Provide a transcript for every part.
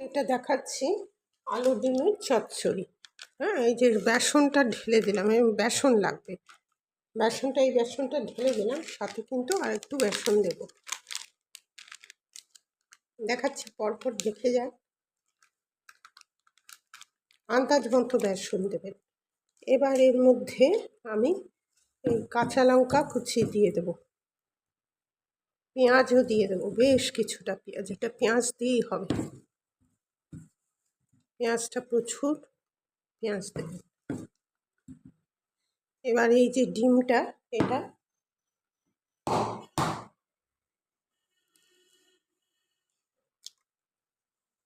এটা দেখাচ্ছি আলু ডিমের চচ্চড়ি। হ্যাঁ, এই যে বেসনটা ঢেলে দিলাম, এই বেসন লাগবে। এই বেসনটা ঢেলে দিলাম, সাথে কিন্তু আর একটু বেসন দেব। দেখাচ্ছি, পরপর দেখে যান। আন্দাজ মতো বেসন দেবেন। এবার এর মধ্যে আমি এই কাঁচা লঙ্কা কুচি দিয়ে দেব, পেঁয়াজও দিয়ে দেবো, বেশ কিছুটা পেঁয়াজ। এটা পেঁয়াজ দিয়েই হবে, পেঁয়াজটা প্রচুর পেঁয়াজ দেবেন। এবার এই যে ডিমটা, এটা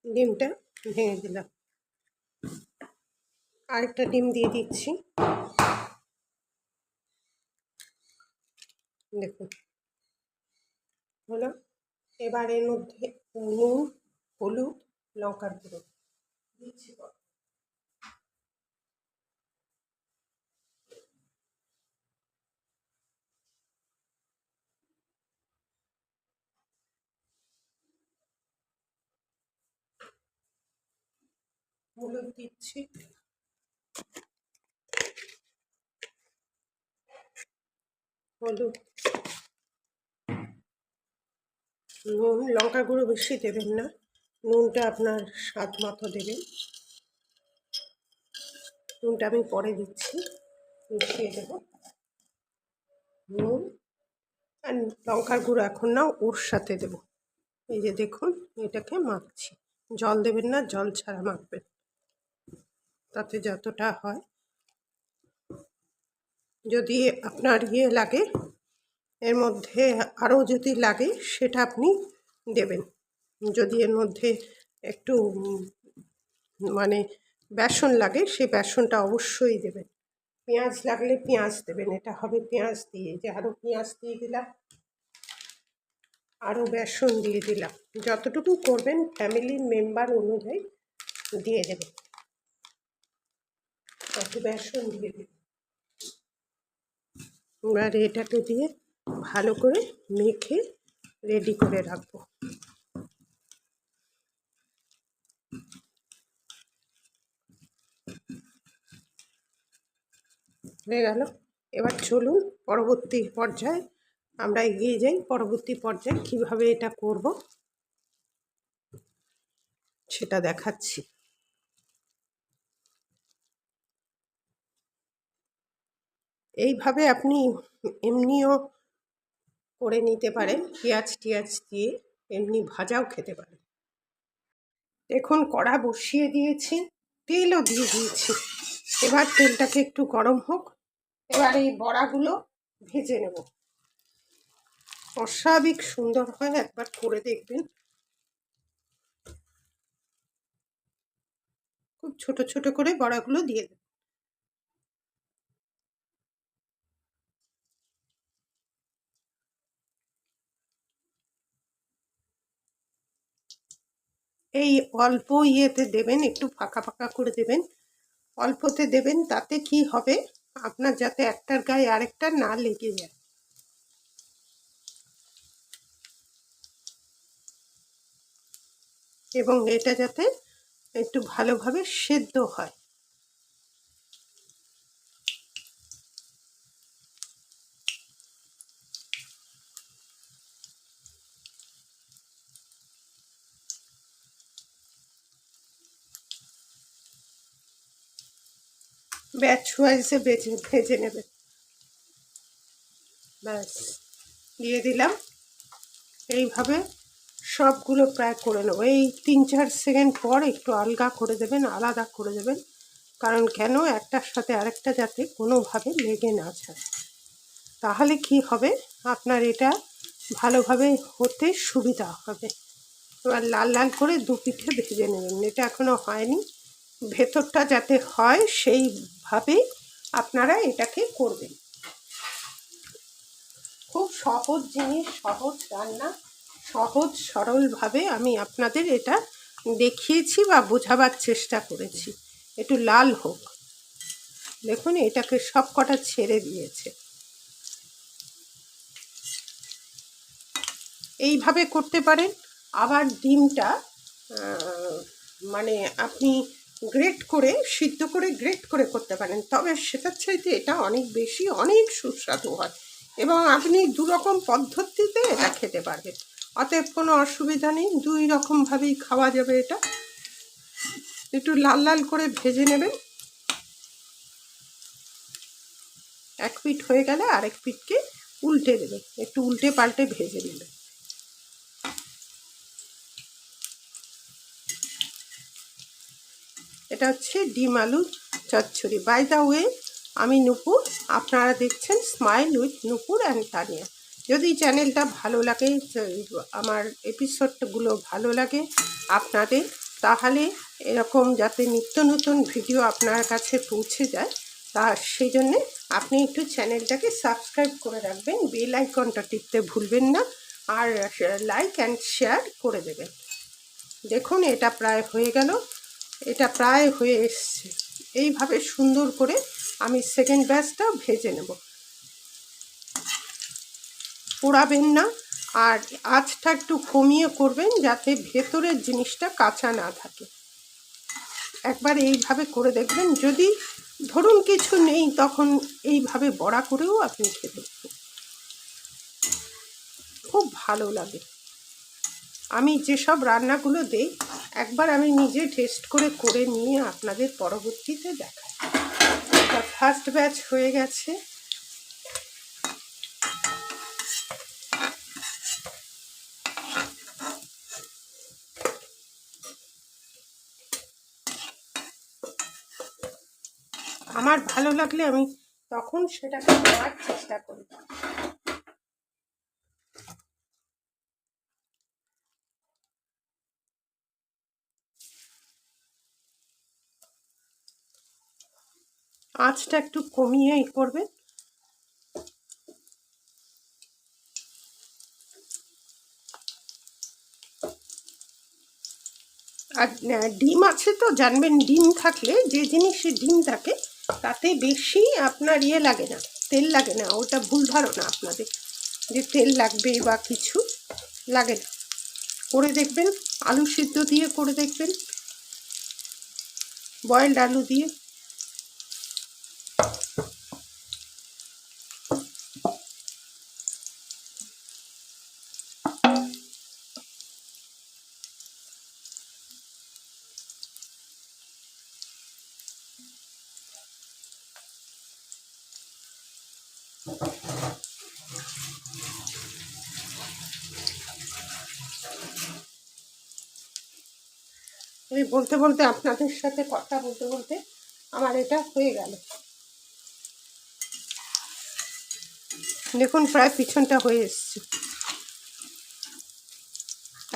ডিমটা ভেঙে দিলাম, আরেকটা ডিম দিয়ে দিচ্ছি। দেখুন হলো। এবার এর মধ্যে নুন, হলুদ, লঙ্কার গুঁড়ো দিচ্ছি। হলুদ দিচ্ছি, হলুদ, নুন। লঙ্কার গুঁড়ো বেশি দেবেন না, নুনটা আপনার স্বাদ মতো দেবেন। নুনটা আমি পরে দিচ্ছি, মিশিয়ে দেবো। নুন আর লঙ্কার গুঁড়ো এখন না, ওর সাথে দেবো। এই যে দেখুন, এটাকে মাখছি। জল দেবেন না, জল ছাড়া মাখবেন, তাতে যতটা হয়। যদি আপনার লাগে, এর মধ্যে আরও যদি লাগে সেটা আপনি দেবেন। যদি এর মধ্যে একটু মানে বেসন লাগে, সেই বেসনটা অবশ্যই দেবেন। পেঁয়াজ লাগলে পেঁয়াজ দেবেন, এটা হবে পেঁয়াজ দিয়ে। যে আরও পেঁয়াজ দিয়ে দিলাম, আরও বেসন দিয়ে দিলাম। যতটুকু করবেন ফ্যামিলির মেম্বার অনুযায়ী দিয়ে দেবেন, একটু বেসন দিয়ে দেবেন। এবার এটাকে দিয়ে ভালো করে মেখে রেডি করে রাখবো। হয়ে গেল। এবার চলুন পরবর্তী পর্যায়ে আমরা এগিয়ে যাই। পরবর্তী পর্যায়ে কীভাবে এটা করব সেটা দেখাচ্ছি। এইভাবে আপনি এমনিও করে নিতে পারেন, পেঁয়াজ টিয়াজ দিয়ে এমনি ভাজাও খেতে পারেন। দেখুন কড়া বসিয়ে দিয়েছি, তেলও দিয়ে দিয়েছি। এবার তেলটাকে একটু গরম হোক। এবার এই বড়াগুলো ভেজে নেব। অস্বাভাবিক সুন্দর হয়, একবার করে দেখবেন। খুব ছোট ছোট করে বড়াগুলো দিয়ে দেব। এই অল্প ইয়েতে দেবেন, একটু ফাঁকা ফাঁকা করে দেবেন, অল্পতে দেবেন। তাতে কি হবে, আপনার যাতে একটার গায়ে আরেকটা না লেগে যায়। এবং এটা যাতে একটু ভালোভাবে সেদ্ধ হয়। ব্যাচ ওয়াইজে ভেজে নেবেন। ব্যাস, দিয়ে দিলাম। এইভাবে সবগুলো প্রায় করে নেবো। এই 3-4 সেকেন্ড পর একটু আলগা করে দেবেন, আলাদা করে দেবেন। কারণ কেন, একটার সাথে আরেকটা যাতে কোনোভাবে লেগে না যায়। তাহলে কি হবে, আপনার এটা ভালোভাবে হতে সুবিধা হবে। এবার লাল লাল করে দু পিঠে ভেজে নেবেন। এটা এখনও হয়নি, ভেতরটা যাতে হয় সেইভাবেই আপনারা এটাকে করবেন। খুব সহজ জিনিস, সহজ রান্না, সহজ সরলভাবে আমি আপনাদের এটা দেখিয়েছি বা বোঝাবার চেষ্টা করেছি। একটু লাল হোক। দেখুন এটাকে সব কটা ছেড়ে দিয়েছে। এইভাবে করতে পারেন। আবার ডিমটা মানে আপনি গ্রেট করে সিদ্ধ করে গ্রেট করে করতে পারেন, তবে সেটার চাইতে এটা অনেক বেশি অনেক সুস্বাদু হয় এবং আপনি দু রকম পদ্ধতিতে এটা খেতে পারবেন। অতএব কোনো অসুবিধা নেই, দুই রকমভাবেই খাওয়া যাবে এটা। একটু লাল লাল করে ভেজে নেবেন। এক পিঠ হয়ে গেলে আরেক পিঠকে উল্টে দেবেন, একটু উল্টে পাল্টে ভেজে নেবেন। এটা হচ্ছে ডিম আলু চচ্চড়ি। বাই দ্য ওয়ে, আমি নূপুর, আপনারা দেখছেন smile with Nupur and Tania. যদি চ্যানেলটা ভালো লাগে, আমার এপিসোডগুলো ভালো লাগে আপনাদের, তাহলে এরকম যাতে নিত্য নতুন ভিডিও আপনার কাছে পৌঁছে যায়, তা সেই জন্যে আপনি একটু চ্যানেলটাকে সাবস্ক্রাইব করে রাখবেন, বেল আইকনটা টিপতে ভুলবেন না, আর লাইক অ্যান্ড শেয়ার করে দেবেন। দেখুন এটা প্রায় হয়ে গেল, এটা প্রায় হয়ে এসছে। এইভাবে সুন্দর করে আমি সেকেন্ড ব্যাচটা ভেজে নেব। পোড়াবেন না, আর আঁচটা একটু কমিয়ে করবেন যাতে ভেতরের জিনিসটা কাঁচা না থাকে। একবার এইভাবে করে দেখবেন, যদি ধরুন কিছু নেই তখন এইভাবে বড়া করেও আপনি খেতে পারেন, খুব ভালো লাগে। আমি যেসব রান্নাগুলো দেই একবার আমি নিজে টেস্ট করে নিয়ে আপনাদের পরবর্তীতে দেখাই। ফার্স্ট ব্যাচ হয়ে গেছে। আমার ভালো লাগলে আমি তখন সেটাকে দেওয়ার চেষ্টা করি। আঁচটা একটু কমিয়েই করবেন। আর ডিম আছে তো জানবেন, ডিম থাকলে যে জিনিসে ডিম থাকে তাতে বেশি আপনার ইয়ে লাগে না, তেল লাগে না। ওটা ভুল ধারণা আপনাদের যে তেল লাগবে বা কিছু লাগে না। করে দেখবেন, আলু সিদ্ধ দিয়ে করে দেখবেন, বয়েলড আলু দিয়ে। এই বলতে বলতে আপনাদের সাথে কথা বলতে বলতে আমার এটা হয়ে গেল। দেখুন প্রায় পিছনটা হয়ে এসছে।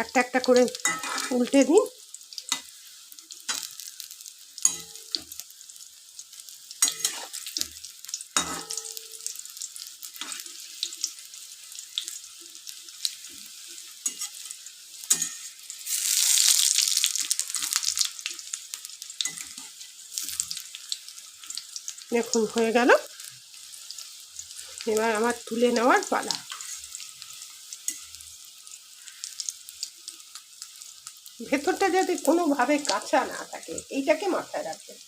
একটা একটা করে উল্টে দিন। দেখুন হয়ে গেল। এবার আমার তুলে নেওয়ার পালা। ভেতরটা যাতে কোনোভাবে কাঁচা না থাকে এইটাকে মাথায় রাখবেন।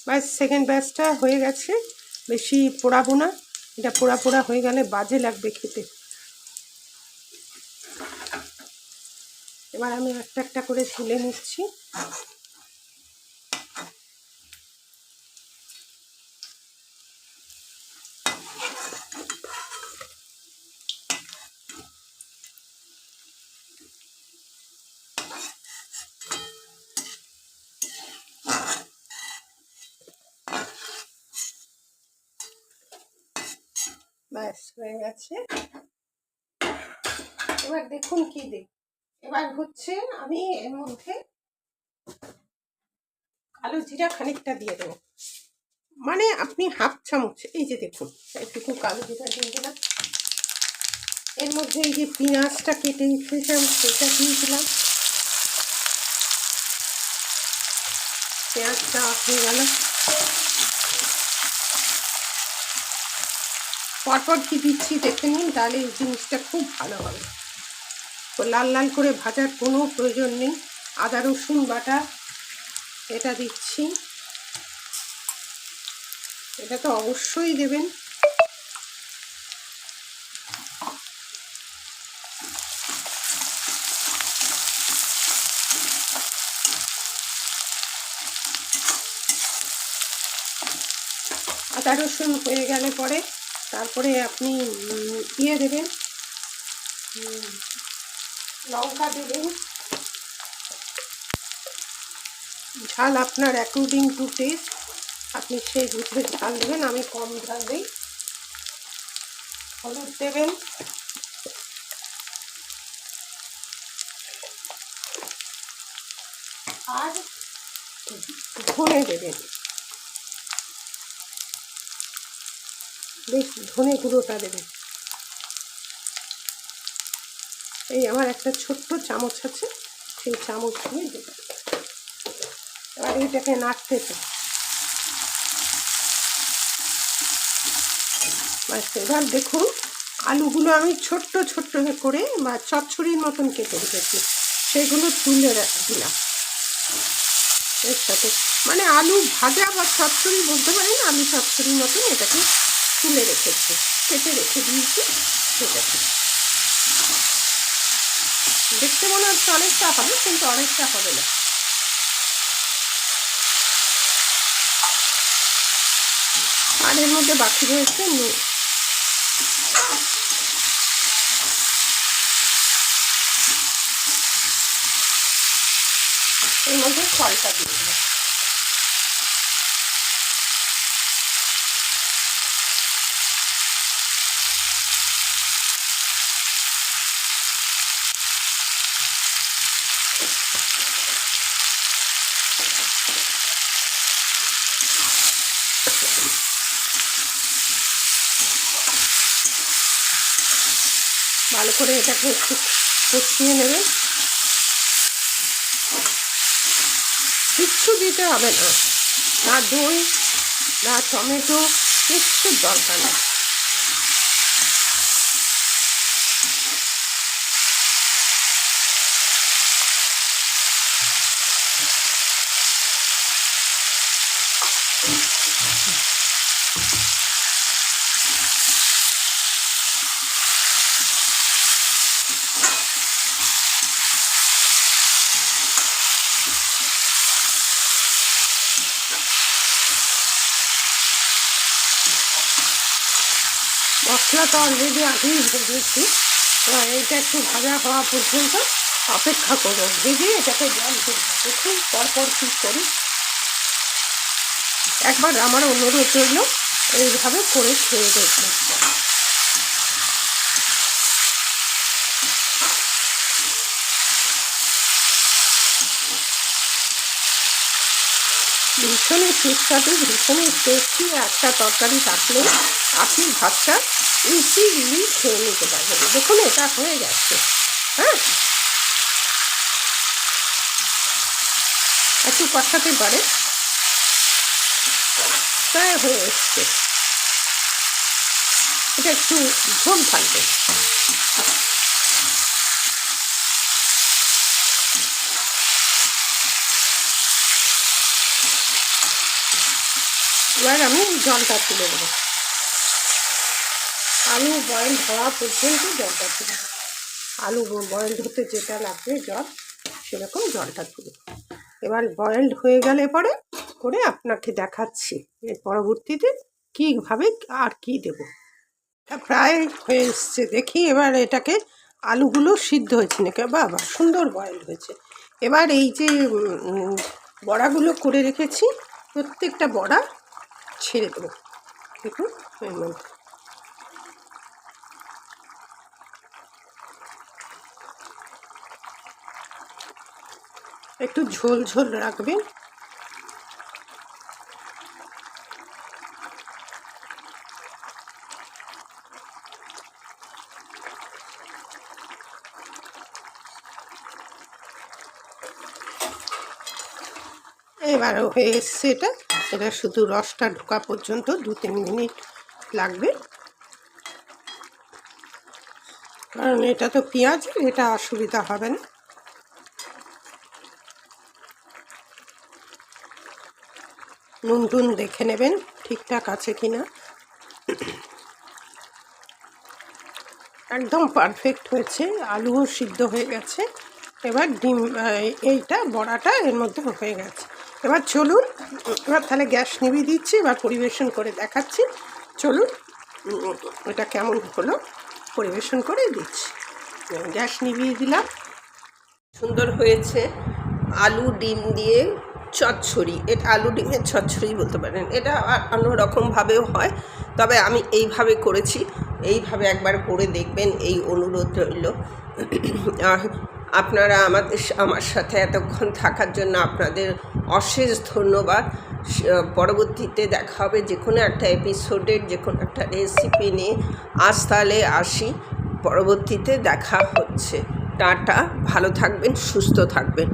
ব্যাস সেকেন্ড ব্যাচটা হয়ে গেছে, বেশি পোড়াবো না, এটা পোড়া পোড়া হয়ে গেলে বাজে লাগবে খেতে। এবার আমি একটা একটা করে তুলে নিচ্ছি। ব্যাস হয়ে গেছে। এবার দেখুন কি দিই, এবার হচ্ছে আমি এর মধ্যে কালো জিরা খানিকটা দিয়ে দেবো, মানে আপনি হাফ চামচ, এই যে দেখুন একটু কালো জিরা দিয়ে দিলাম। এর মধ্যে এই যে পেঁয়াজটা কেটে রেখেছিলাম সেটা দিয়েছিলাম। পেঁয়াজটা হয়ে গেল। পরপর কি দিচ্ছি দেখে নিন, তাহলে এই জিনিসটা খুব ভালো হবে। তো লাল লাল করে ভাজার কোনো প্রয়োজন নেই। আদা রসুন বাটা এটা দিচ্ছি, এটা তো অবশ্যই দেবেন। আদা রসুন হয়ে গেলে পরে তারপরে আপনি দেবেন, লঙ্কা দেবেন। ঝাল আপনার অ্যাকর্ডিং টু টেস্ট, আপনি সেই বুঝে ঝাল দেবেন। আমি কম ঝাল দিই। হলুদ দেবেন, আর ধনে দেবেন, বেশ ধনে গুঁড়োটা দেবেন। এই আমার একটা ছোট্ট চামচ আছে, সেই চামচ দিয়ে দেবেন। এবার এইটাকে নাড়তে হবে। এবার দেখুন আলুগুলো আমি ছোট্ট ছোট্ট করে বা চচ্চড়ির মতন কেটে রেখেছি, সেগুলো তুলে দিলাম এর সাথে। মানে আলু ভাজা বা চচ্চড়ি বলতে পারেন, আলু চচ্চড়ির মতন এটাকে তুলে রেখেছি, কেটে রেখে দিয়েছি। সেটাকে দেখতে মনে হচ্ছে অনেকটা হবে, কিন্তু অনেকটা হবে না। আর এর মধ্যে বাকি রয়েছে নুন। এর মধ্যে ফলটা দিয়ে দেবো। ভালো করে এটাকে একটু কষিয়ে নেবেন। কিচ্ছু দিতে হবে না, না দই না টমেটো, কিচ্ছু দরকার নেই। মশলা তো অলরেডি আগেই ভেজেছি। এবার এইটা একটু ভাজা হওয়া পর্যন্ত অপেক্ষা করবো, ভেজে এটাকে জল দেবো। দেখুন পরপর কী করি। একবার আমার অনুরোধ রইল এইভাবে করে খেয়ে দেখবেন। ভীষণই সুস্বাদু, ভীষণই টেস্টি একটা তরকারি থাকলে আপনি ভাতটা ইজিলি খেয়ে নিতে পারবেন। দেখুন এটা হয়ে গেছে। হ্যাঁ, একটু কষাতে পারে, প্রায় হয়ে এসছে। এটা একটু ঝোল থাকবে। এবার আমি জলটা তুলে দেবো। আলু বয়েল হওয়া পর্যন্ত জলটা তুলে দেবো। আলু বয়েল হতে যেটা লাগবে জল, সেরকম জলটা তুলে। এবার বয়েলড হয়ে গেলে পরে আপনাকে দেখাচ্ছি এর পরবর্তীতে কীভাবে আর কি দেবো। প্রায় হয়ে এসছে, দেখি এবার এটাকে আলুগুলো সিদ্ধ হয়েছে নাকি। বাবা সুন্দর বয়েল হয়েছে। এবার এই যে বড়াগুলো করে রেখেছি, প্রত্যেকটা বড়া ছেড়ে দেবো। দেখুন এর মধ্যে একটু ঝোল ঝোল রাখবেন। এবারও হয়ে এসছে এটা। এটা শুধু রসটা ঢোকা পর্যন্ত 2-3 মিনিট লাগবে। কারণ এটা তো পেঁয়াজ, এটা অসুবিধা হবে না। নুন টুন দেখে নেবেন ঠিকঠাক আছে কিনা। একদম পারফেক্ট হয়েছে, আলুও সিদ্ধ হয়ে গেছে। এবার ডিম এইটা বড়াটা এর মধ্যে হয়ে গেছে। এবার চলুন, এবার তাহলে গ্যাস নিভিয়ে দিচ্ছি, এবার পরিবেশন করে দেখাচ্ছি। চলুন এটা কেমন হলো পরিবেশন করে দিচ্ছি। গ্যাস নিভিয়ে দিলাম। সুন্দর হয়েছে আলু ডিম দিয়ে চচ্চড়ি। এটা আলু ডিমের চচ্চড়ি বলতে পারেন, এটা অন্যরকমভাবেও হয়, তবে আমি এইভাবে করেছি। এইভাবে একবার করে দেখবেন, এই অনুরোধ রইল। আর আপনারা আমার সাথে এতক্ষণ থাকার জন্য আপনাদের অশেষ ধন্যবাদ। পরবর্তীতে দেখা হবে যে কোনো একটা এপিসোডের যে কোনো একটা রেসিপি নিয়ে। আজ তাহলে আসি, পরবর্তীতে দেখা হচ্ছে। টাটা, ভালো থাকবেন, সুস্থ থাকবেন।